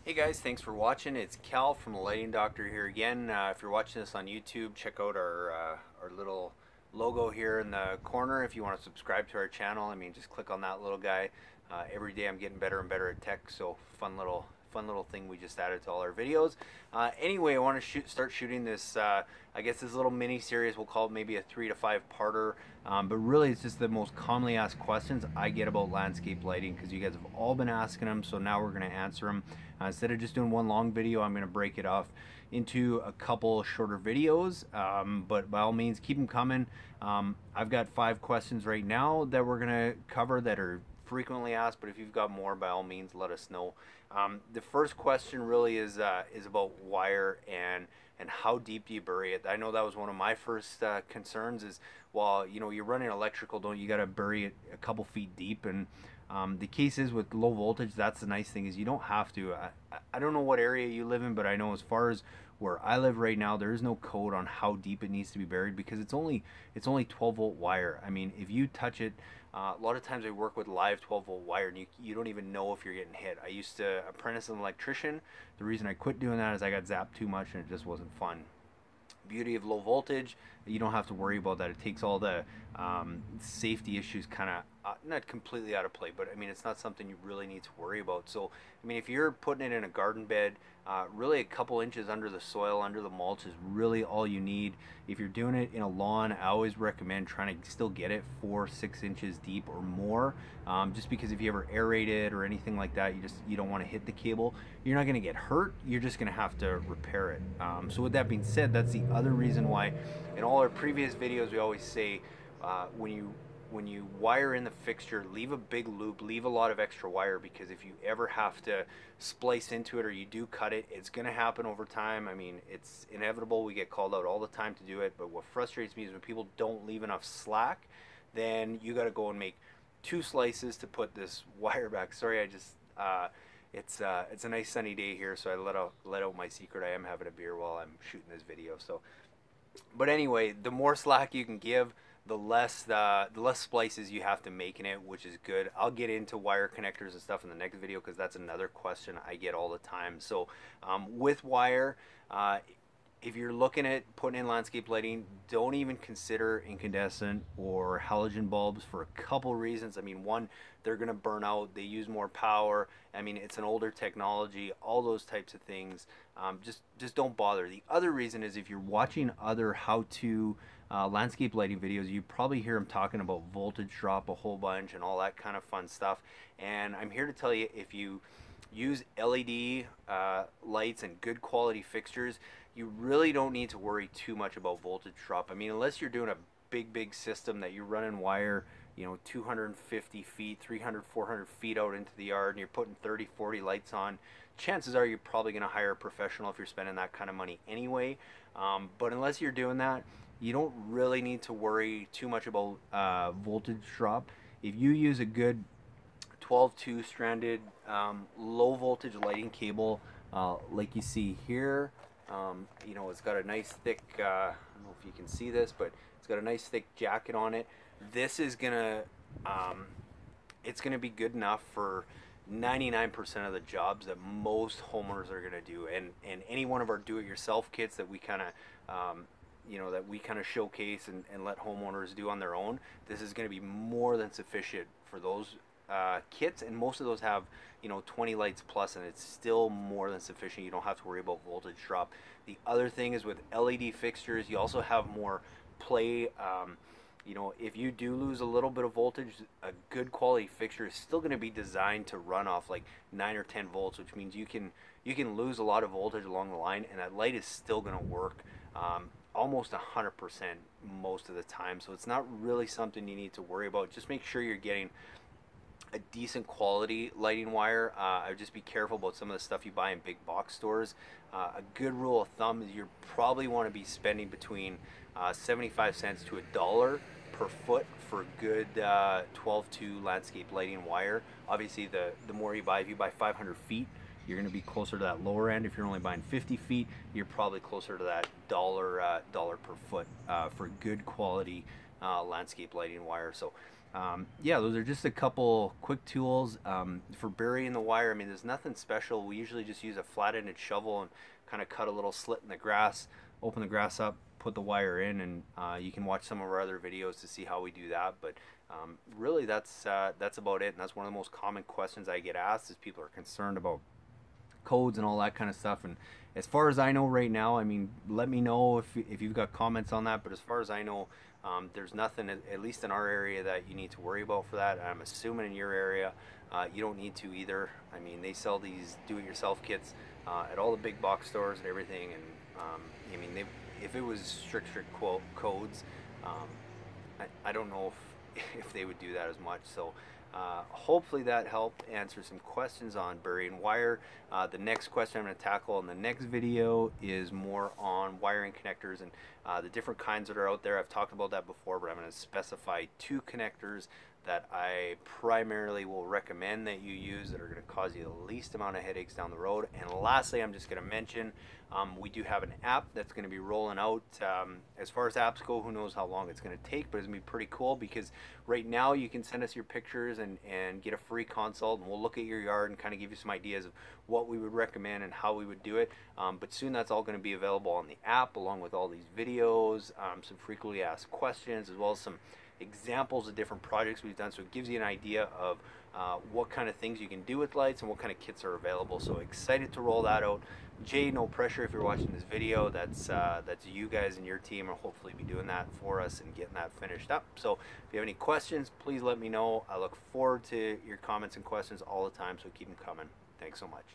Hey guys, thanks for watching. It's Cal from the Lighting Doctor here again. If you're watching this on YouTube, check out our little logo here in the corner. If you want to subscribe to our channel, I mean, just click on that little guy. Every day I'm getting better and better at tech, so fun little thing we just added to all our videos. Anyway, I want to start shooting this, I guess this little mini series, we'll call it maybe a 3 to 5 parter, but really it's just the most commonly asked questions I get about landscape lighting, because you guys have all been asking them, so now we're going to answer them. Instead of just doing one long video, I'm going to break it off into a couple shorter videos, but by all means keep them coming. I've got 5 questions right now that we're going to cover that are frequently asked, but if you've got more, by all means let us know. The first question really is about wire and how deep do you bury it. I know that was one of my first concerns is, well, you know, you're running electrical, don't you got to bury it a couple feet deep? And the case is with low voltage, that's the nice thing, is you don't have to. I don't know what area you live in, but I know as far as where I live right now, there is no code on how deep it needs to be buried, because it's only 12-volt wire. I mean, if you touch it, a lot of times I work with live 12-volt wire, and you don't even know if you're getting hit. I used to apprentice an electrician. The reason I quit doing that is I got zapped too much, and it just wasn't fun. Beauty of low voltage, you don't have to worry about that. It takes all the safety issues kind of not completely out of play, but I mean, it's not something you really need to worry about. So I mean, if you're putting it in a garden bed, really a couple inches under the soil, under the mulch, is really all you need. If you're doing it in a lawn, I always recommend trying to still get it 4-6 inches deep or more, just because if you ever aerate it or anything like that, you don't want to hit the cable. You're not going to get hurt, you're just going to have to repair it. So with that being said, that's the other reason why in all our previous videos we always say, when you wire in the fixture, leave a big loop, leave a lot of extra wire, because if you ever have to splice into it or you do cut it, it's going to happen over time. I mean, it's inevitable. We get called out all the time to do it, but what frustrates me is when people don't leave enough slack, then you got to go and make 2 slices to put this wire back. Sorry, I just it's a nice sunny day here, so I let out my secret. I am having a beer while I'm shooting this video. So, but anyway, the more slack you can give, the less splices you have to make in it, which is good. I'll get into wire connectors and stuff in the next video, because that's another question I get all the time. So with wire, if you're looking at putting in landscape lighting, don't even consider incandescent or halogen bulbs for a couple reasons. I mean, one, they're going to burn out, they use more power. I mean, it's an older technology, all those types of things. Just don't bother. The other reason is, if you're watching other how-to landscape lighting videos, you probably hear them talking about voltage drop a whole bunch and all that kind of fun stuff. And I'm here to tell you, if you use LED lights and good quality fixtures, you really don't need to worry too much about voltage drop. I mean, unless you're doing a big system that you're running wire, you know, 250 feet, 300, 400 feet out into the yard, and you're putting 30, 40 lights on, chances are you're probably going to hire a professional if you're spending that kind of money anyway. But unless you're doing that, you don't really need to worry too much about voltage drop. If you use a good 12-2 stranded low voltage lighting cable, like you see here, you know, it's got a nice thick, I don't know if you can see this, but it's got a nice thick jacket on it. This is gonna, it's gonna be good enough for 99% of the jobs that most homeowners are gonna do, and any one of our do-it-yourself kits that we kind of you know, that we kind of showcase and let homeowners do on their own, this is going to be more than sufficient for those kits. And most of those have, you know, 20 lights plus, and it's still more than sufficient. You don't have to worry about voltage drop. The other thing is, with LED fixtures, you also have more play. You know, if you do lose a little bit of voltage, a good quality fixture is still going to be designed to run off like 9 or 10 volts, which means you can lose a lot of voltage along the line, and that light is still going to work almost 100% most of the time. So it's not really something you need to worry about. Just make sure you're getting a decent quality lighting wire. I would just be careful about some of the stuff you buy in big box stores. A good rule of thumb is you probably want to be spending between 75 cents to $1 per foot for good 12-2 landscape lighting wire. Obviously, the more you buy, if you buy 500 feet, you're going to be closer to that lower end. If you're only buying 50 feet, you're probably closer to that dollar per foot for good quality landscape lighting wire. So Yeah, those are just a couple quick tools for burying the wire. I mean, there's nothing special. We usually just use a flat-ended shovel and kind of cut a little slit in the grass, open the grass up, put the wire in, and you can watch some of our other videos to see how we do that. But really, that's about it. And that's one of the most common questions I get asked is people are concerned about codes and all that kind of stuff. And as far as I know right now, I mean, let me know if you've got comments on that. But as far as I know, there's nothing, at least in our area, that you need to worry about for that. I'm assuming in your area, you don't need to either. I mean, they sell these do-it-yourself kits at all the big box stores and everything. And I mean, if it was strict codes, I don't know if they would do that as much. So hopefully that helped answer some questions on burying wire. The next question I'm going to tackle in the next video is more on wiring connectors and the different kinds that are out there. I've talked about that before, but I'm going to specify 2 connectors that I primarily will recommend that you use that are going to cause you the least amount of headaches down the road. And lastly, I'm just going to mention we do have an app that's going to be rolling out. As far as apps go, who knows how long it's going to take, but it's going to be pretty cool because right now you can send us your pictures and get a free consult, and we'll look at your yard and kind of give you some ideas of what we would recommend and how we would do it. But soon that's all going to be available on the app along with all these videos, some frequently asked questions, as well as some examples of different projects we've done, so it gives you an idea of what kind of things you can do with lights and what kind of kits are available. So excited to roll that out. Jay, no pressure if you're watching this video. That's you guys and your team will hopefully be doing that for us and getting that finished up. So if you have any questions, please let me know. I look forward to your comments and questions all the time, so keep them coming. Thanks so much.